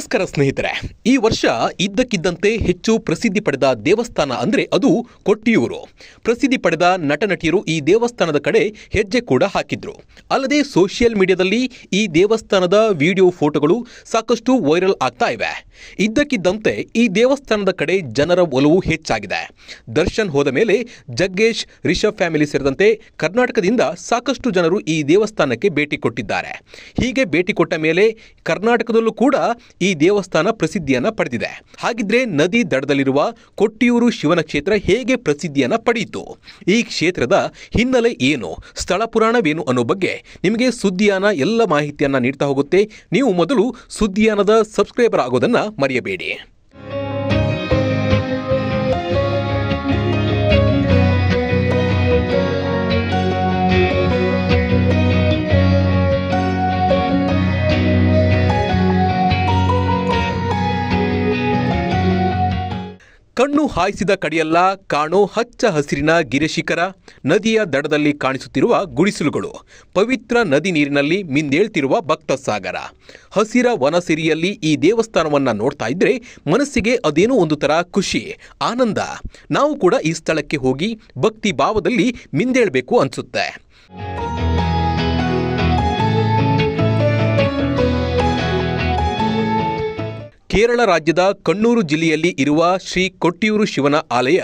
ನಮಸ್ಕಾರ ಸ್ನೇಹಿತರೆ, ಈ ವರ್ಷ ಇದ್ದಕ್ಕಿದ್ದಂತೆ ಹೆಚ್ಚು ಪ್ರಸಿದ್ಧಿ ಪಡೆದ ದೇವಸ್ಥಾನ ಅಂದರೆ ಅದು ಕೊಟ್ಟಿಯೂರು. ಪ್ರಸಿದ್ಧಿ ಪಡೆದ ನಟನಟಿಯರು ಈ ದೇವಸ್ಥಾನದ ಕಡೆ ಹೆಜ್ಜೆ ಕೂಡ ಹಾಕಿದ್ರು. ಅಲ್ಲದೆ ಸೋಷಿಯಲ್ ಮೀಡಿಯಾದಲ್ಲಿ ಈ ದೇವಸ್ಥಾನದ ವಿಡಿಯೋ ಫೋಟೋಗಳು ಸಾಕಷ್ಟು ವೈರಲ್ ಆಗ್ತಾ ಇವೆ. ಇದ್ದಕ್ಕಿದ್ದಂತೆ ಈ ದೇವಸ್ಥಾನದ ಕಡೆ ಜನರ ಒಲವು ಹೆಚ್ಚಾಗಿದೆ. ದರ್ಶನ್ ಹೋದ ಮೇಲೆ ಜಗ್ಗೇಶ್, ರಿಷಬ್ ಫ್ಯಾಮಿಲಿ ಸೇರಿದಂತೆ ಕರ್ನಾಟಕದಿಂದ ಸಾಕಷ್ಟು ಜನರು ಈ ದೇವಸ್ಥಾನಕ್ಕೆ ಭೇಟಿ ಕೊಟ್ಟಿದ್ದಾರೆ. ಹೀಗೆ ಭೇಟಿ ಕೊಟ್ಟ ಮೇಲೆ ಕರ್ನಾಟಕದಲ್ಲೂ ಕೂಡ ಈ ದೇವಸ್ಥಾನ ಪ್ರಸಿದ್ಧಿಯನ್ನ ಪಡೆದಿದೆ. ಹಾಗಿದ್ರೆ ನದಿ ದಡದಲ್ಲಿರುವ ಕೊಟ್ಟಿಯೂರು ಶಿವನ ಕ್ಷೇತ್ರ ಹೇಗೆ ಪ್ರಸಿದ್ಧಿಯನ್ನ ಪಡೆಯಿತು, ಈ ಕ್ಷೇತ್ರದ ಹಿನ್ನೆಲೆ ಏನು, ಸ್ಥಳ ಪುರಾಣವೇನು ಅನ್ನೋ ಬಗ್ಗೆ ನಿಮಗೆ ಸುದ್ದಿಯಾನ ಎಲ್ಲ ಮಾಹಿತಿಯನ್ನ ನೀಡ್ತಾ ಹೋಗುತ್ತೆ. ನೀವು ಮೊದಲು ಸುದ್ದಿಯಾನದ ಸಬ್ಸ್ಕ್ರೈಬರ್ ಆಗೋದನ್ನ ಮರೆಯಬೇಡಿ. ಕಣ್ಣು ಹಾಯಿಸಿದ ಕಡೆಯೆಲ್ಲ ಕಾಣೋ ಹಚ್ಚ ಹಸಿರಿನ ಗಿರಿಶಿಖರ, ನದಿಯ ದಡದಲ್ಲಿ ಕಾಣಿಸುತ್ತಿರುವ ಗುಡಿಸಲುಗಳು, ಪವಿತ್ರ ನದಿ ನೀರಿನಲ್ಲಿ ಮಿಂದೇಳ್ತಿರುವ ಭಕ್ತ ಸಾಗರ, ಹಸಿರ ವನಸಿರಿಯಲ್ಲಿ ಈ ದೇವಸ್ಥಾನವನ್ನ ನೋಡ್ತಾ ಇದ್ರೆ ಮನಸ್ಸಿಗೆ ಅದೇನೋ ಒಂದು ತರ ಖುಷಿ, ಆನಂದ. ನಾವು ಕೂಡ ಈ ಸ್ಥಳಕ್ಕೆ ಹೋಗಿ ಭಕ್ತಿ ಭಾವದಲ್ಲಿ ಮಿಂದೇಳ್ಬೇಕು ಅನ್ಸುತ್ತೆ. ಕೇರಳ ರಾಜ್ಯದ ಕಣ್ಣೂರು ಜಿಲ್ಲೆಯಲ್ಲಿ ಇರುವ ಶ್ರೀ ಕೊಟ್ಟಿಯೂರು ಶಿವನ ಆಲಯ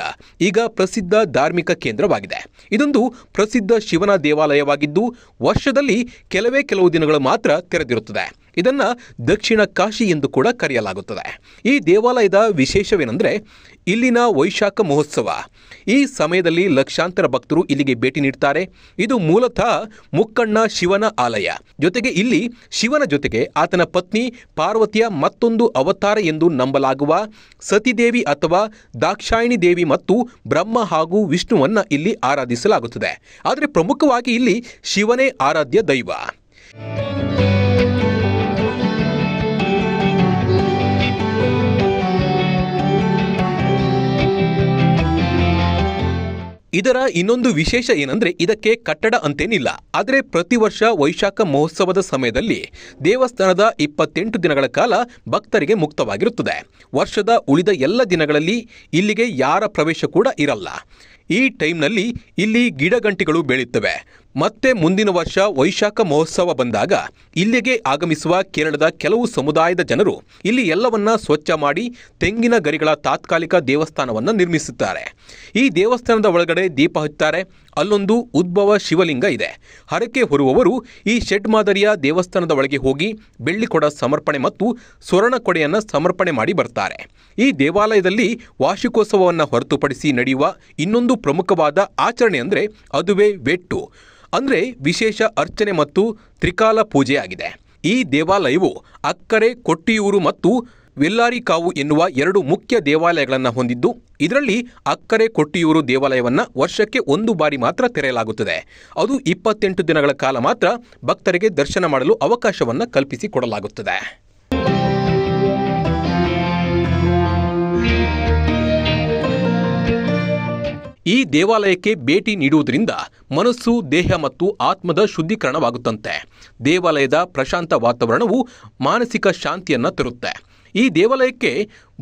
ಈಗ ಪ್ರಸಿದ್ಧ ಧಾರ್ಮಿಕ ಕೇಂದ್ರವಾಗಿದೆ. ಇದೊಂದು ಪ್ರಸಿದ್ಧ ಶಿವನ ದೇವಾಲಯವಾಗಿದ್ದು ವರ್ಷದಲ್ಲಿ ಕೆಲವು ದಿನಗಳು ಮಾತ್ರ ತೆರೆದಿರುತ್ತದೆ. ಇದನ್ನ ದಕ್ಷಿಣ ಕಾಶಿ ಎಂದು ಕೂಡ ಕರೆಯಲಾಗುತ್ತದೆ. ಈ ದೇವಾಲಯದ ವಿಶೇಷವೇನೆಂದರೆ ಇಲ್ಲಿನ ವೈಶಾಖ ಮಹೋತ್ಸವ. ಈ ಸಮಯದಲ್ಲಿ ಲಕ್ಷಾಂತರ ಭಕ್ತರು ಇಲ್ಲಿಗೆ ಭೇಟಿ ನೀಡ್ತಾರೆ. ಇದು ಮೂಲತಃ ಮುಕ್ಕಣ್ಣ ಶಿವನ ಆಲಯ. ಜೊತೆಗೆ ಇಲ್ಲಿ ಶಿವನ ಜೊತೆಗೆ ಆತನ ಪತ್ನಿ ಪಾರ್ವತಿಯ ಮತ್ತೊಂದು ಅವತಾರ ಎಂದು ನಂಬಲಾಗುವ ಸತಿದೇವಿ ಅಥವಾ ದಾಕ್ಷಾಯಿಣಿ ದೇವಿ ಮತ್ತು ಬ್ರಹ್ಮ ಹಾಗೂ ವಿಷ್ಣುವನ್ನ ಇಲ್ಲಿ ಆರಾಧಿಸಲಾಗುತ್ತದೆ. ಆದರೆ ಪ್ರಮುಖವಾಗಿ ಇಲ್ಲಿ ಶಿವನೇ ಆರಾಧ್ಯ ದೈವ. ಇದರ ಇನ್ನೊಂದು ವಿಶೇಷ ಏನಂದ್ರೆ ಇದಕ್ಕೆ ಕಟ್ಟಡ ಅಂತೇನಿಲ್ಲ. ಆದರೆ ಪ್ರತಿ ವರ್ಷ ವೈಶಾಖ ಮಹೋತ್ಸವದ ಸಮಯದಲ್ಲಿ ದೇವಸ್ಥಾನದ 28 ದಿನಗಳ ಕಾಲ ಭಕ್ತರಿಗೆ ಮುಕ್ತವಾಗಿರುತ್ತದೆ. ವರ್ಷದ ಉಳಿದ ಎಲ್ಲ ದಿನಗಳಲ್ಲಿ ಇಲ್ಲಿಗೆ ಯಾರ ಪ್ರವೇಶ ಕೂಡ ಇರಲ್ಲ. ಈ ಟೈಮ್ನಲ್ಲಿ ಇಲ್ಲಿ ಗಿಡಗಂಟಿಗಳು ಬೆಳೆಯುತ್ತವೆ. ಮತ್ತೆ ಮುಂದಿನ ವರ್ಷ ವೈಶಾಖ ಮಹೋತ್ಸವ ಬಂದಾಗ ಇಲ್ಲಿಗೆ ಆಗಮಿಸುವ ಕೇರಳದ ಕೆಲವು ಸಮುದಾಯದ ಜನರು ಇಲ್ಲಿ ಎಲ್ಲವನ್ನ ಸ್ವಚ್ಛ ಮಾಡಿ ತೆಂಗಿನ ಗರಿಗಳ ತಾತ್ಕಾಲಿಕ ದೇವಸ್ಥಾನವನ್ನು ನಿರ್ಮಿಸುತ್ತಾರೆ. ಈ ದೇವಸ್ಥಾನದ ಒಳಗಡೆ ದೀಪ ಹಚ್ಚುತ್ತಾರೆ. ಅಲ್ಲೊಂದು ಉದ್ಭವ ಶಿವಲಿಂಗ ಇದೆ. ಹರಕೆ ಹೊರುವವರು ಈ ಶೆಡ್ ಮಾದರಿಯ ದೇವಸ್ಥಾನದ ಒಳಗೆ ಹೋಗಿ ಬೆಳ್ಳಿ ಕೊಡ ಸಮರ್ಪಣೆ ಮತ್ತು ಸ್ವರ್ಣ ಕೊಡೆಯನ್ನು ಸಮರ್ಪಣೆ ಮಾಡಿ ಬರ್ತಾರೆ. ಈ ದೇವಾಲಯದಲ್ಲಿ ವಾರ್ಷಿಕೋತ್ಸವವನ್ನು ಹೊರತುಪಡಿಸಿ ನಡೆಯುವ ಇನ್ನೊಂದು ಪ್ರಮುಖವಾದ ಆಚರಣೆ ಅಂದರೆ ಅದುವೇ ವೆಟ್ಟು, ಅಂದರೆ ವಿಶೇಷ ಅರ್ಚನೆ ಮತ್ತು ತ್ರಿಕಾಲ ಪೂಜೆಯಾಗಿದೆ. ಈ ದೇವಾಲಯವು ಅಕ್ಕರೆ, ಕೊಟ್ಟಿಯೂರು ಮತ್ತು ವೆಲ್ಲಾರಿಕಾವು ಎನ್ನುವ 2 ಮುಖ್ಯ ದೇವಾಲಯಗಳನ್ನು ಹೊಂದಿದ್ದು, ಇದರಲ್ಲಿ ಅಕ್ಕರೆ ಕೊಟ್ಟಿಯೂರು ದೇವಾಲಯವನ್ನು ವರ್ಷಕ್ಕೆ 1 ಬಾರಿ ಮಾತ್ರ ತೆರೆಯಲಾಗುತ್ತದೆ. ಅದು 28 ದಿನಗಳ ಕಾಲ ಮಾತ್ರ ಭಕ್ತರಿಗೆ ದರ್ಶನ ಮಾಡಲು ಅವಕಾಶವನ್ನು ಕಲ್ಪಿಸಿಕೊಡಲಾಗುತ್ತದೆ. ಈ ದೇವಾಲಯಕ್ಕೆ ಭೇಟಿ ನೀಡುವುದರಿಂದ ಮನಸ್ಸು, ದೇಹ ಮತ್ತು ಆತ್ಮದ ಶುದ್ಧೀಕರಣವಾಗುತ್ತಂತೆ. ದೇವಾಲಯದ ಪ್ರಶಾಂತ ವಾತಾವರಣವು ಮಾನಸಿಕ ಶಾಂತಿಯನ್ನು ತರುತ್ತೆ. ಈ ದೇವಾಲಯಕ್ಕೆ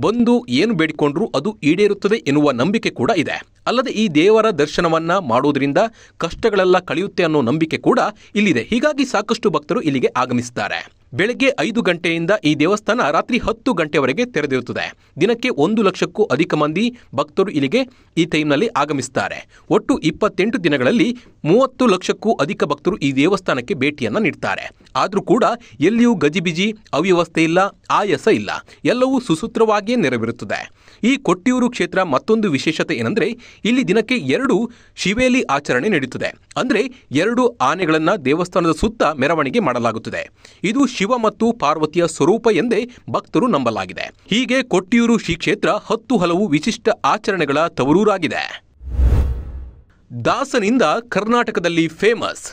ಬಂದು ಏನು ಬೇಡಿಕೊಂಡ್ರೂ ಅದು ಈಡೇರುತ್ತದೆ ಎನ್ನುವ ನಂಬಿಕೆ ಕೂಡ ಇದೆ. ಅಲ್ಲದೆ ಈ ದೇವರ ದರ್ಶನವನ್ನ ಮಾಡುವುದರಿಂದ ಕಷ್ಟಗಳೆಲ್ಲ ಕಳೆಯುತ್ತೆ ಅನ್ನೋ ನಂಬಿಕೆ ಕೂಡ ಇಲ್ಲಿದೆ. ಹೀಗಾಗಿ ಸಾಕಷ್ಟು ಭಕ್ತರು ಇಲ್ಲಿಗೆ ಆಗಮಿಸುತ್ತಾರೆ. ಬೆಳಗ್ಗೆ 5 ಗಂಟೆಯಿಂದ ಈ ದೇವಸ್ಥಾನ ರಾತ್ರಿ 10 ಗಂಟೆವರೆಗೆ ತೆರೆದಿರುತ್ತದೆ. ದಿನಕ್ಕೆ 1 ಲಕ್ಷಕ್ಕೂ ಅಧಿಕ ಮಂದಿ ಭಕ್ತರು ಇಲ್ಲಿಗೆ ಈ ಟೈಮ್ನಲ್ಲಿ ಆಗಮಿಸುತ್ತಾರೆ. ಒಟ್ಟು 28 ದಿನಗಳಲ್ಲಿ 30 ಲಕ್ಷಕ್ಕೂ ಅಧಿಕ ಭಕ್ತರು ಈ ದೇವಸ್ಥಾನಕ್ಕೆ ಭೇಟಿಯನ್ನು ನೀಡ್ತಾರೆ. ಆದರೂ ಕೂಡ ಎಲ್ಲಿಯೂ ಗಜಿಬಿಜಿ, ಅವ್ಯವಸ್ಥೆ ಇಲ್ಲ, ಆಯಾಸ ಇಲ್ಲ, ಎಲ್ಲವೂ ಸುಸೂತ್ರವಾಗಿಯೇ ನೆರವೇರುತ್ತದೆ. ಈ ಕೊಟ್ಟಿಯೂರು ಕ್ಷೇತ್ರ ಮತ್ತೊಂದು ವಿಶೇಷತೆ ಏನಂದ್ರೆ ಇಲ್ಲಿ ದಿನಕ್ಕೆ 2 ಶಿವೇಲಿ ಆಚರಣೆ ನಡೆಯುತ್ತದೆ. ಅಂದ್ರೆ 2 ಆನೆಗಳನ್ನ ದೇವಸ್ಥಾನದ ಸುತ್ತ ಮೆರವಣಿಗೆ ಮಾಡಲಾಗುತ್ತದೆ. ಇದು ಶಿವ ಮತ್ತು ಪಾರ್ವತಿಯ ಸ್ವರೂಪ ಎಂದೇ ಭಕ್ತರು ನಂಬಲಾಗಿದೆ. ಹೀಗೆ ಕೊಟ್ಟಿಯೂರು ಶ್ರೀ ಕ್ಷೇತ್ರ 10 ಹಲವು ವಿಶಿಷ್ಟ ಆಚರಣೆಗಳ ತವರೂರಾಗಿದೆ. ದಾಸನಿಂದ ಕರ್ನಾಟಕದಲ್ಲಿ ಫೇಮಸ್.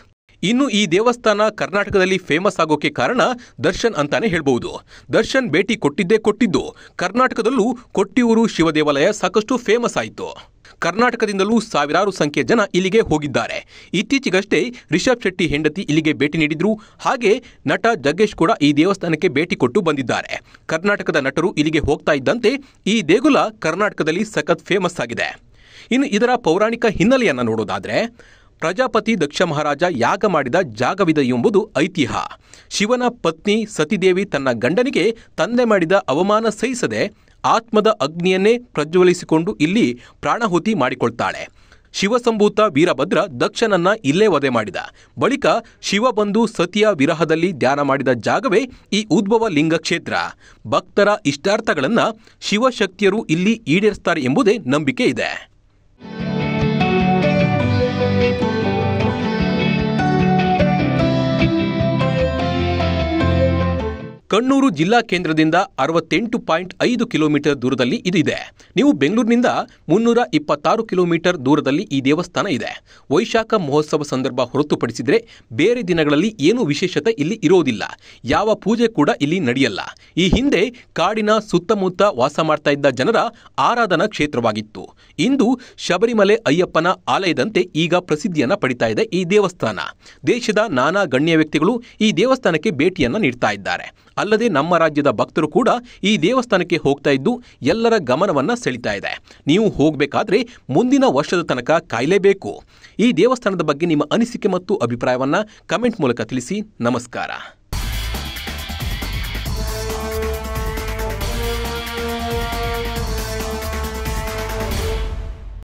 ಇನ್ನು ಈ ದೇವಸ್ಥಾನ ಕರ್ನಾಟಕದಲ್ಲಿ ಫೇಮಸ್ ಆಗೋಕೆ ಕಾರಣ ದರ್ಶನ್ ಅಂತಾನೆ ಹೇಳ್ಬಹುದು. ದರ್ಶನ್ ಭೇಟಿ ಕೊಟ್ಟಿದ್ದು ಕರ್ನಾಟಕದಲ್ಲೂ ಕೊಟ್ಟಿಯೂರು ಶಿವ ದೇವಾಲಯ ಸಾಕಷ್ಟು ಫೇಮಸ್ ಆಯಿತು. ಕರ್ನಾಟಕದಿಂದಲೂ ಸಾವಿರಾರು ಸಂಖ್ಯೆಯ ಜನ ಇಲ್ಲಿಗೆ ಹೋಗಿದ್ದಾರೆ. ಇತ್ತೀಚೆಗಷ್ಟೇ ರಿಷಬ್ ಶೆಟ್ಟಿ ಹೆಂಡತಿ ಇಲ್ಲಿಗೆ ಭೇಟಿ ನೀಡಿದ್ರು. ಹಾಗೆ ನಟ ಜಗ್ಗೇಶ್ ಕೂಡ ಈ ದೇವಸ್ಥಾನಕ್ಕೆ ಭೇಟಿ ಕೊಟ್ಟು ಬಂದಿದ್ದಾರೆ. ಕರ್ನಾಟಕದ ನಟರು ಇಲ್ಲಿಗೆ ಹೋಗ್ತಾ ಇದ್ದಂತೆ ಈ ದೇಗುಲ ಕರ್ನಾಟಕದಲ್ಲಿ ಸಖತ್ ಫೇಮಸ್ ಆಗಿದೆ. ಇನ್ನು ಇದರ ಪೌರಾಣಿಕ ಹಿನ್ನೆಲೆಯನ್ನು ನೋಡೋದಾದ್ರೆ, ಪ್ರಜಾಪತಿ ದಕ್ಷ ಮಹಾರಾಜ ಯಾಗ ಮಾಡಿದ ಜಾಗವಿದೆ ಎಂಬುದು ಐತಿಹ್ಯ. ಶಿವನ ಪತ್ನಿ ಸತಿದೇವಿ ತನ್ನ ಗಂಡನಿಗೆ ತಂದೆ ಮಾಡಿದ ಅವಮಾನ ಸಹಿಸದೆ ಆತ್ಮದ ಅಗ್ನಿಯನ್ನೇ ಪ್ರಜ್ವಲಿಸಿಕೊಂಡು ಇಲ್ಲಿ ಪ್ರಾಣಹುತಿ ಮಾಡಿಕೊಳ್ತಾಳೆ. ಶಿವಸಂಭೂತ ವೀರಭದ್ರ ದಕ್ಷನನ್ನ ಇಲ್ಲೇ ವಧೆ ಮಾಡಿದ ಬಳಿಕ ಶಿವ ಬಂದು ಸತಿಯ ವಿರಹದಲ್ಲಿ ಧ್ಯಾನ ಮಾಡಿದ ಜಾಗವೇ ಈ ಉದ್ಭವ ಲಿಂಗ ಕ್ಷೇತ್ರ. ಭಕ್ತರ ಇಷ್ಟಾರ್ಥಗಳನ್ನು ಶಿವಶಕ್ತಿಯರು ಇಲ್ಲಿ ಈಡೇರಿಸ್ತಾರೆ ಎಂಬುದೇ ನಂಬಿಕೆ ಇದೆ. ಕಣ್ಣೂರು ಜಿಲ್ಲಾ ಕೇಂದ್ರದಿಂದ 68.5 ಕಿಲೋಮೀಟರ್ ದೂರದಲ್ಲಿ ಇದಿದೆ. ನೀವು ಬೆಂಗಳೂರಿನಿಂದ 326 ಕಿಲೋಮೀಟರ್ ದೂರದಲ್ಲಿ ಈ ದೇವಸ್ಥಾನ ಇದೆ. ವೈಶಾಖ ಮಹೋತ್ಸವ ಸಂದರ್ಭ ಹೊರತುಪಡಿಸಿದರೆ ಬೇರೆ ದಿನಗಳಲ್ಲಿ ಏನೂ ವಿಶೇಷತೆ ಇಲ್ಲಿ ಇರೋದಿಲ್ಲ. ಯಾವ ಪೂಜೆ ಕೂಡ ಇಲ್ಲಿ ನಡೆಯಲ್ಲ. ಈ ಹಿಂದೆ ಕಾಡಿನ ಸುತ್ತಮುತ್ತ ವಾಸ ಮಾಡ್ತಾ ಇದ್ದ ಜನರ ಆರಾಧನಾ ಕ್ಷೇತ್ರವಾಗಿತ್ತು. ಇಂದು ಶಬರಿಮಲೆ ಅಯ್ಯಪ್ಪನ ಆಲಯದಂತೆ ಈಗ ಪ್ರಸಿದ್ಧಿಯನ್ನು ಪಡಿತಾ ಇದೆ ಈ ದೇವಸ್ಥಾನ. ದೇಶದ ನಾನಾ ಗಣ್ಯ ವ್ಯಕ್ತಿಗಳು ಈ ದೇವಸ್ಥಾನಕ್ಕೆ ಭೇಟಿಯನ್ನು ನೀಡ್ತಾ ಇದ್ದಾರೆ. ಅಲ್ಲದೆ ನಮ್ಮ ರಾಜ್ಯದ ಭಕ್ತರು ಕೂಡ ಈ ದೇವಸ್ಥಾನಕ್ಕೆ ಹೋಗ್ತಾ ಇದ್ದು ಎಲ್ಲರ ಗಮನವನ್ನು ಸೆಳೀತಾ ಇದೆ. ನೀವು ಹೋಗಬೇಕಾದ್ರೆ ಮುಂದಿನ ವರ್ಷದ ತನಕ ಕಾಯಲೇಬೇಕು. ಈ ದೇವಸ್ಥಾನದ ಬಗ್ಗೆ ನಿಮ್ಮ ಅನಿಸಿಕೆ ಮತ್ತು ಅಭಿಪ್ರಾಯವನ್ನು ಕಮೆಂಟ್ ಮೂಲಕ ತಿಳಿಸಿ. ನಮಸ್ಕಾರ.